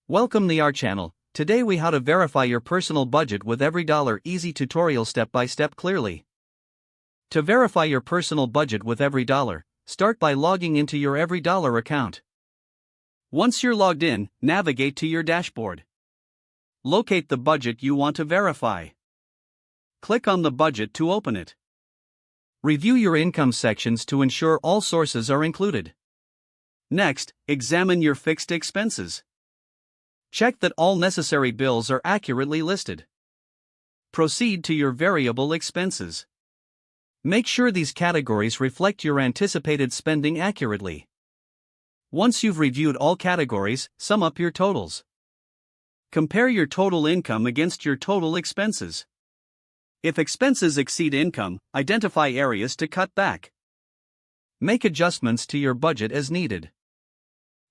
Welcome to our channel. Today we how to verify your personal budget with EveryDollar easy tutorial step by step clearly. To verify your personal budget with EveryDollar, start by logging into your EveryDollar account. Once you're logged in, navigate to your dashboard. Locate the budget you want to verify. Click on the budget to open it. Review your income sections to ensure all sources are included. Next, examine your fixed expenses. Check that all necessary bills are accurately listed. Proceed to your variable expenses. Make sure these categories reflect your anticipated spending accurately. Once you've reviewed all categories, sum up your totals. Compare your total income against your total expenses. If expenses exceed income, identify areas to cut back. Make adjustments to your budget as needed.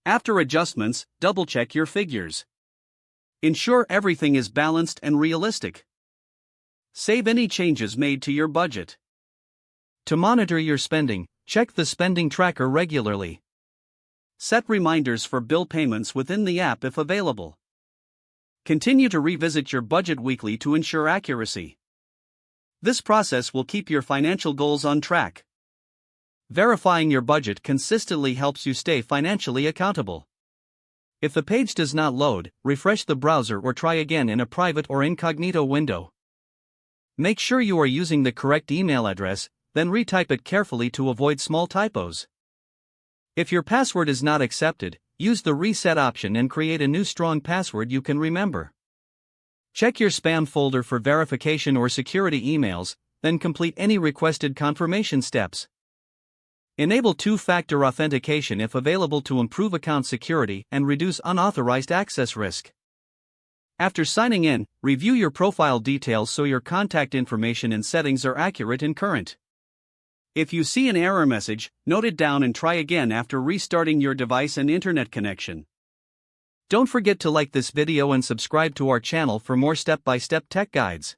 After adjustments, double-check your figures. Ensure everything is balanced and realistic. Save any changes made to your budget. To monitor your spending, check the spending tracker regularly. Set reminders for bill payments within the app if available. Continue to revisit your budget weekly to ensure accuracy. This process will keep your financial goals on track. Verifying your budget consistently helps you stay financially accountable. If the page does not load, refresh the browser or try again in a private or incognito window. Make sure you are using the correct email address, then retype it carefully to avoid small typos. If your password is not accepted, use the reset option and create a new strong password you can remember. Check your spam folder for verification or security emails, then complete any requested confirmation steps. Enable two-factor authentication if available to improve account security and reduce unauthorized access risk. After signing in, review your profile details so your contact information and settings are accurate and current. If you see an error message, note it down and try again after restarting your device and internet connection. Don't forget to like this video and subscribe to our channel for more step-by-step tech guides.